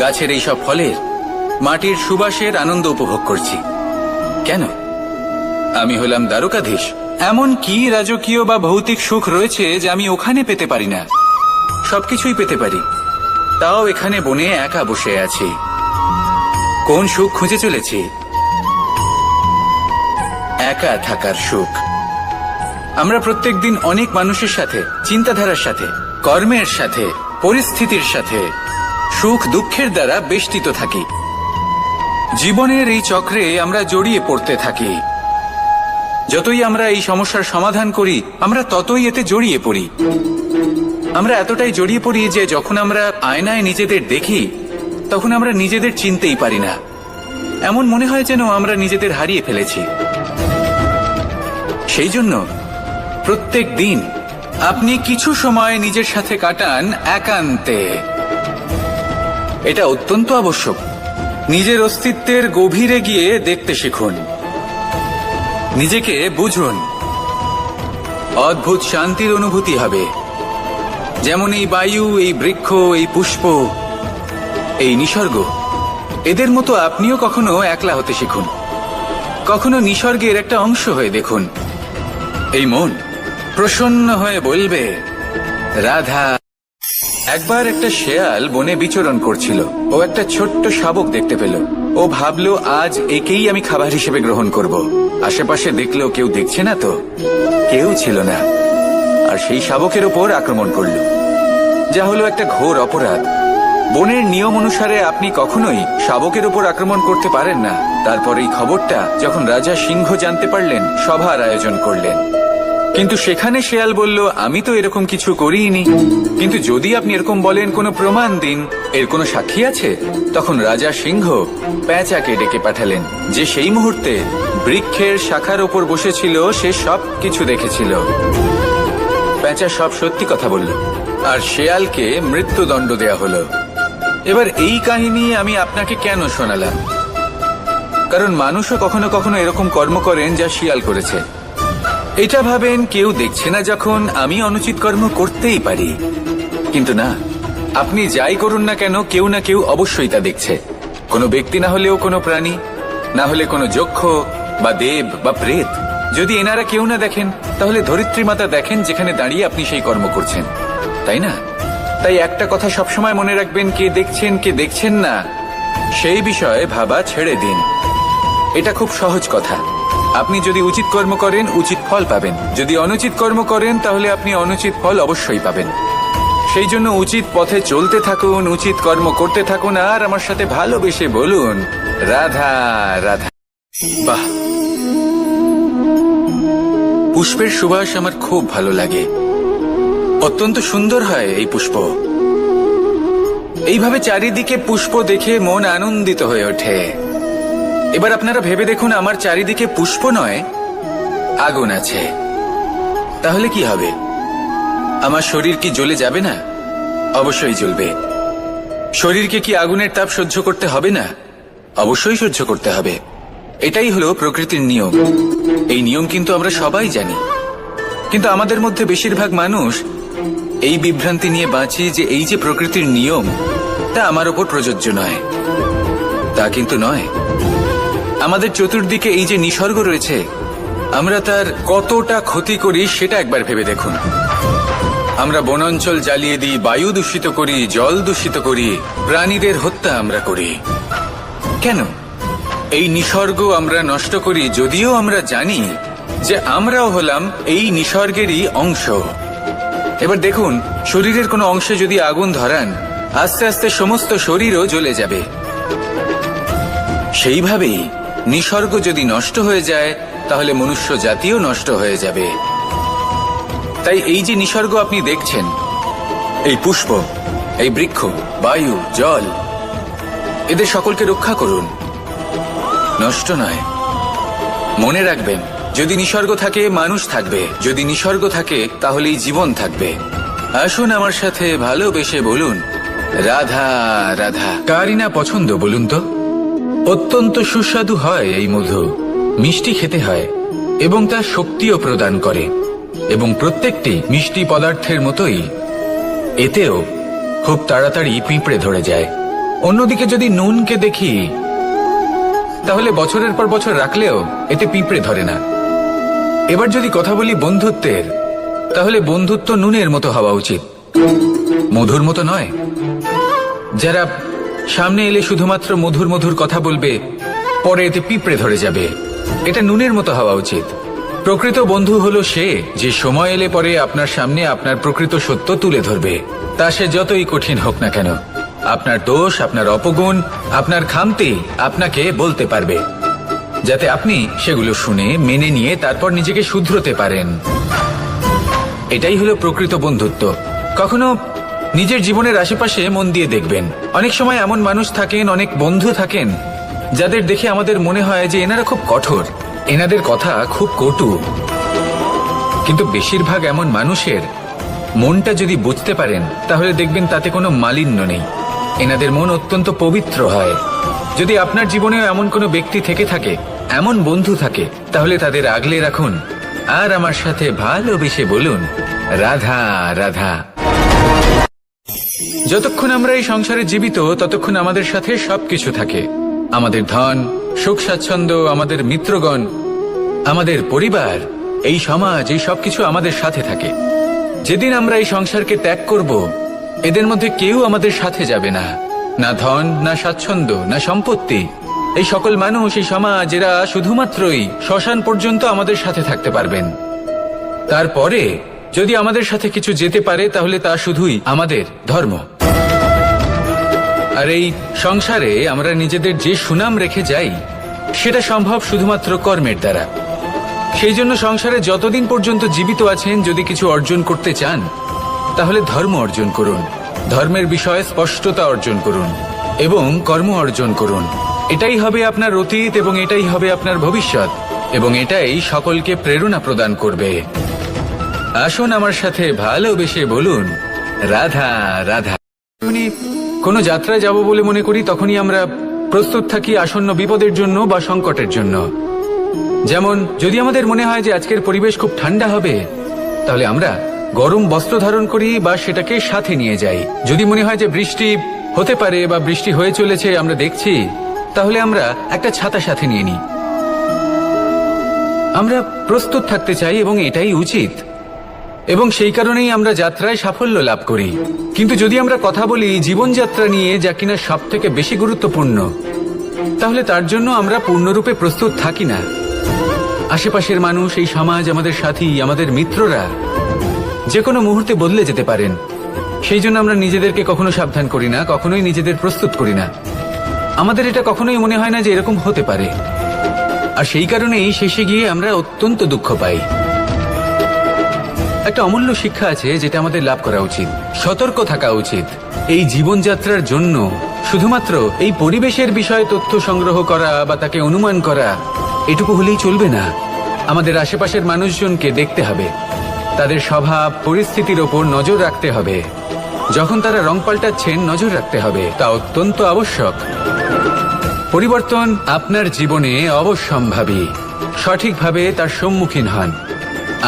গাছের এই সব ফলের, মাটির সুবাসের আনন্দ উপভোগ করছি। কেন? আমি হলাম দ্বারকাধীশ। এমন কি রাজকীয় বা ভৌতিক সুখ রয়েছে যে আমি ওখানে পেতে পারি না? সবকিছুই পেতে পারি, তাও এখানে বনে একা বসে আছি। কোন সুখ খুঁজে চলেছি? একা থাকার সুখ। আমরা প্রত্যেকদিন অনেক মানুষের সাথে, চিন্তাধারার সাথে, কর্মের সাথে, পরিস্থিতির সাথে, সুখ দুঃখের দ্বারা বেষ্টিত থাকি। জীবনের এই চক্রে আমরা জড়িয়ে পড়তে থাকি। যতই আমরা এই সমস্যার সমাধান করি, আমরা ততই এতে জড়িয়ে পড়ি। আমরা এতটাই জড়িয়ে পড়ি যে যখন আমরা আয়নায় নিজেদের দেখি, তখন আমরা নিজেদের চিনতেই পারি না। এমন মনে হয় যেন আমরা নিজেদের হারিয়ে ফেলেছি। সেই জন্য প্রত্যেক দিন আপনি কিছু সময় নিজের সাথে কাটান একান্তে। এটা অত্যন্ত আবশ্যক। নিজের অস্তিত্বের গভীরে গিয়ে দেখতে শিখুন, নিজেকে বুঝুন। অদ্ভুত শান্তির অনুভূতি হবে। যেমন এই বায়ু, এই বৃক্ষ, এই পুষ্প, এই নিসর্গ, এদের মতো আপনিও কখনো একলা হতে শিখুন। কখনো নিসর্গের একটা অংশ হয়ে দেখুন। এই মন প্রসন্ন হয়ে বলবে, রাধা। একবার একটা শেয়াল বনে বিচরণ করছিল। ও একটা ছোট্ট শাবক দেখতে পেল। ও ভাবলো, আজ একেই আমি খাবার হিসেবে গ্রহণ করব। আশেপাশে দেখলো কেউ দেখছে না তো, কেউ ছিল না। আর সেই শাবকের ওপর আক্রমণ করলো, যা হলো একটা ঘোর অপরাধ। বনের নিয়ম অনুসারে আপনি কখনোই শাবকের ওপর আক্রমণ করতে পারেন না। তারপর এই খবরটা যখন রাজা সিংহ জানতে পারলেন, সভার আয়োজন করলেন। কিন্তু সেখানে শেয়াল বলল, আমি তো এরকম কিছু করিনি। কিন্তু যদি আপনি এরকম বলেন, কোনো প্রমাণ দিন, এর কোনো সাক্ষী আছে? তখন রাজা সিংহ পেঁচাকে ডেকে পাঠালেন, যে সেই মুহূর্তে বৃক্ষের শাখার ওপর বসেছিল। সে সব কিছু দেখেছিল। পেঁচা সব সত্যি কথা বলল, আর শেয়ালকে মৃত্যুদণ্ড দেয়া হলো। এবার এই কাহিনী আমি আপনাকে কেন শোনালাম? কারণ মানুষও কখনো কখনো এরকম কর্ম করেন যা শিয়াল করেছে। এটা ভাবেন কেউ দেখছে না, যখন আমি অনুচিত কর্ম করতেই পারি। কিন্তু না, আপনি যাই করুন না কেন, কেউ না কেউ অবশ্যই তা দেখছে। কোনো ব্যক্তি না হলেও কোনো প্রাণী, না হলে কোনো যক্ষ বা দেব বা প্রেত। যদি এনারা কেউ না দেখেন, তাহলে ধরিত্রী মাতা দেখেন, যেখানে দাঁড়িয়ে আপনি সেই কর্ম করছেন, তাই না? তাই একটা কথা সবসময় মনে রাখবেন, কে দেখছেন কে দেখছেন না সেই বিষয়ে ভাবা ছেড়ে দিন। এটা খুব সহজ কথা। আপনি যদি উচিত কর্ম করেন, উচিত ফল পাবেন। যদি অনুচিত কর্ম করেন, তাহলে আপনি অনুচিত ফল অবশ্যই পাবেন। সেই জন্য উচিত পথে চলতে থাকুন, উচিত কর্ম করতে থাকুন, আর আমার সাথে ভালোবেসে বলুন, রাধা রাধা। বাহ, পুষ্পের সুবাস আমার খুব ভালো লাগে। অত্যন্ত সুন্দর হয় এই পুষ্প। এইভাবে চারিদিকে পুষ্প দেখে মন আনন্দিত হয়ে ওঠে। এবার আপনারা ভেবে দেখুন, আমার চারিদিকে পুষ্প নয়, আগুন আছে। তাহলে কি হবে? আমার শরীর কি জ্বলে যাবে না? অবশ্যই জ্বলবে। শরীরকে কি আগুনের তাপ সহ্য করতে হবে না? অবশ্যই সহ্য করতে হবে। এটাই হলো প্রকৃতির নিয়ম। এই নিয়ম কিন্তু আমরা সবাই জানি, কিন্তু আমাদের মধ্যে বেশিরভাগ মানুষ এই বিভ্রান্তি নিয়ে বাঁচি যে এই যে প্রকৃতির নিয়ম, তা আমার ওপর প্রযোজ্য নয়। তা কিন্তু নয়। আমাদের চতুর্দিকে এই যে নিসর্গ রয়েছে, আমরা তার কতটা ক্ষতি করি সেটা একবার ভেবে দেখুন। আমরা বনাঞ্চল জ্বালিয়ে দিই, বায়ু দূষিত করি, জল দূষিত করি, প্রাণীদের হত্যা আমরা করি। কেন? এই নিসর্গ আমরা নষ্ট করি, যদিও আমরা জানি যে আমরাও হলাম এই নিসর্গেরই অংশ। এবার দেখুন, শরীরের কোনো অংশে যদি আগুন ধরান, আস্তে আস্তে সমস্ত শরীরও জ্বলে যাবে। সেইভাবেই নিসর্গ যদি নষ্ট হয়ে যায়, তাহলে মনুষ্য জাতিও নষ্ট হয়ে যাবে। তাই এই যে নিসর্গ আপনি দেখছেন, এই পুষ্প, এই বৃক্ষ, বায়ু, জল, এদের সকলকে রক্ষা করুন, নষ্ট নয়। মনে রাখবেন, যদি নিসর্গ থাকে, মানুষ থাকবে। যদি নিসর্গ থাকে, তাহলেই জীবন থাকবে। আসুন আমার সাথে ভালোবেসে বলুন, রাধা রাধা। কারই না পছন্দ বলুন তো? অত্যন্ত সুস্বাদু হয় এই মধু, মিষ্টি খেতে হয়। এবং তা শক্তিও প্রদান করে, এবং প্রত্যেকটি মিষ্টি পদার্থের মতোই এতেও খুব তাড়াতাড়ি পিঁপড়ে ধরে যায়। অন্যদিকে যদি নুনকে দেখি, তাহলে বছরের পর বছর রাখলেও এতে পিঁপড়ে ধরে না। এবার যদি কথা বলি বন্ধুত্বের, তাহলে বন্ধুত্ব নুনের মতো হওয়া উচিত, মধুর মতো নয়। যারা সামনে এলে শুধুমাত্র মধুর মধুর কথা বলবে, পরে এতে পিঁপড়ে ধরে যাবে। এটা নুনের মতো হওয়া উচিত। প্রকৃত বন্ধু হলো সে যে সময় এলে পরে আপনার সামনে আপনার প্রকৃত সত্য তুলে ধরবে, তা সে যতই কঠিন হোক না কেন। আপনার দোষ, আপনার অপগুণ, আপনার খামতি আপনাকে বলতে পারবে, যাতে আপনি সেগুলো শুনে মেনে নিয়ে তারপর নিজেকে শুধরোতে পারেন। এটাই হলো প্রকৃত বন্ধুত্ব। কখনো নিজের জীবনের আশেপাশে মন দিয়ে দেখবেন, অনেক সময় এমন মানুষ থাকেন, অনেক বন্ধু থাকেন, যাদের দেখে আমাদের মনে হয় যে এনারা খুব কঠোর, এনাদের কথা খুব কটু। কিন্তু বেশিরভাগ এমন মানুষের মনটা যদি বুঝতে পারেন, তাহলে দেখবেন তাতে কোনো মালিন্য নেই। এনাদের মন অত্যন্ত পবিত্র হয়। যদি আপনার জীবনেও এমন কোনো ব্যক্তি থেকে থাকে, এমন বন্ধু থাকে, তাহলে তাদের আগলে রাখুন আর আমার সাথে ভালোবেসে বলুন, রাধা রাধা। যতক্ষণ আমরা এই সংসারে জীবিত, ততক্ষণ আমাদের সাথে সবকিছু থাকে। আমাদের ধন, সুখ স্বাচ্ছন্দ্য, আমাদের মিত্রগণ, আমাদের পরিবার, এই সমাজ, এই সবকিছু আমাদের সাথে থাকে। যেদিন আমরা এই সংসারকে ত্যাগ করব, এদের মধ্যে কেউ আমাদের সাথে যাবে না। না ধন, না স্বাচ্ছন্দ্য, না সম্পত্তি। এই সকল মানুষ, এই সমাজ, এরা শুধুমাত্রই শ্মশান পর্যন্ত আমাদের সাথে থাকতে পারবেন। তারপরে যদি আমাদের সাথে কিছু যেতে পারে, তাহলে তা শুধুই আমাদের ধর্ম। আর এই সংসারে আমরা নিজেদের যে সুনাম রেখে যাই, সেটা সম্ভব শুধুমাত্র কর্মের দ্বারা। সেই জন্য সংসারে যতদিন পর্যন্ত জীবিত আছেন, যদি কিছু অর্জন করতে চান, তাহলে ধর্ম অর্জন করুন, ধর্মের বিষয়ে স্পষ্টতা অর্জন করুন এবং কর্ম অর্জন করুন। এটাই হবে আপনার অতীত এবং এটাই হবে আপনার ভবিষ্যৎ, এবং এটাই সকলকে প্রেরণা প্রদান করবে। আসুন আমার সাথে ভালোবেসে বলুন, রাধা রাধা। কোনো যাত্রায় যাব বলে মনে করি, তখনই আমরা প্রস্তুত থাকি আসন্ন বিপদের জন্য বা সংকটের জন্য। যেমন যদি আমাদের মনে হয় যে আজকের পরিবেশ খুব ঠান্ডা হবে, তাহলে আমরা গরম বস্ত্র ধারণ করি বা সেটাকে সাথে নিয়ে যাই। যদি মনে হয় যে বৃষ্টি হতে পারে বা বৃষ্টি হয়ে চলেছে, আমরা দেখছি, তাহলে আমরা একটা ছাতা সাথে নিয়ে নিই। আমরা প্রস্তুত থাকতে চাই এবং এটাই উচিত, এবং সেই কারণেই আমরা যাত্রায় সাফল্য লাভ করি। কিন্তু যদি আমরা কথা বলি জীবনযাত্রা নিয়ে, যা কিনা সব থেকে বেশি গুরুত্বপূর্ণ, তাহলে তার জন্য আমরা পূর্ণরূপে প্রস্তুত থাকি না। আশেপাশের মানুষ, এই সমাজ, আমাদের সাথী, আমাদের মিত্ররা যে কোনো মুহূর্তে বদলে যেতে পারেন। সেই জন্য আমরা নিজেদেরকে কখনো সাবধান করি না, কখনোই নিজেদের প্রস্তুত করি না। আমাদের এটা কখনোই মনে হয় না যে এরকম হতে পারে, আর সেই কারণেই শেষে গিয়ে আমরা অত্যন্ত দুঃখ পাই। একটা অমূল্য শিক্ষা আছে যেটা আমাদের লাভ করা উচিত, সতর্ক থাকা উচিত। এই জীবনযাত্রার জন্য শুধুমাত্র এই পরিবেশের বিষয়ে তথ্য সংগ্রহ করা বা তাকে অনুমান করা, এটুকু হলেই চলবে না। আমাদের আশেপাশের মানুষজনকে দেখতে হবে, তাদের স্বভাব পরিস্থিতির ওপর নজর রাখতে হবে। যখন তারা রং পাল্টাচ্ছেন, নজর রাখতে হবে, তা অত্যন্ত আবশ্যক। পরিবর্তন আপনার জীবনে অবশ্যম্ভাবী, সঠিকভাবে তার সম্মুখীন হন।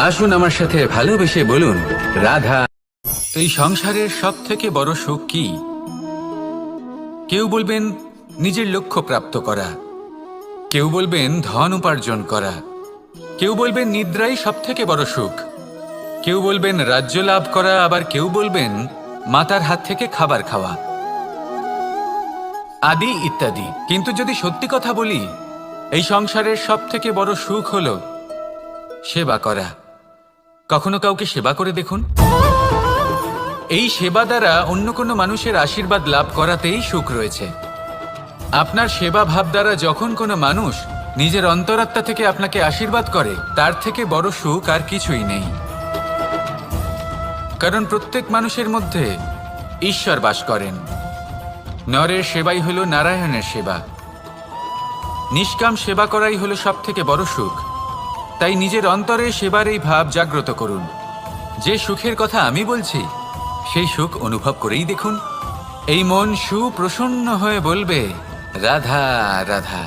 আসুন আমার সাথে ভালোবেসে বলুন, রাধা। এই সংসারের সব থেকে বড় সুখ কি? কেউ বলবেন নিজের লক্ষ্য প্রাপ্ত করা, কেউ বলবেন ধন উপার্জন করা, কেউ বলবেন নিদ্রাই সব থেকে বড় সুখ, কেউ বলবেন রাজ্য লাভ করা, আবার কেউ বলবেন মাতার হাত থেকে খাবার খাওয়া, আদি ইত্যাদি। কিন্তু যদি সত্যি কথা বলি, এই সংসারের সব থেকে বড় সুখ হলো সেবা করা। কখনো কাউকে সেবা করে দেখুন। এই সেবা দ্বারা অন্য কোনো মানুষের আশীর্বাদ লাভ করাতেই সুখ রয়েছে। আপনার সেবা ভাব দ্বারা যখন কোনো মানুষ নিজের অন্তরাত্মা থেকে আপনাকে আশীর্বাদ করে, তার থেকে বড় সুখ আর কিছুই নেই। কারণ প্রত্যেক মানুষের মধ্যে ঈশ্বর বাস করেন। নরের সেবাই হলো নারায়ণের সেবা। নিষ্কাম সেবা করাই হলো সব থেকে বড় সুখ। তাই নিজের অন্তরে সেবার এই ভাব জাগ্রত করুন। যে সুখের কথা আমি বলছি, সেই সুখ অনুভব করেই দেখুন। এই মন সুপ্রসন্ন হয়ে বলবে, রাধা রাধা।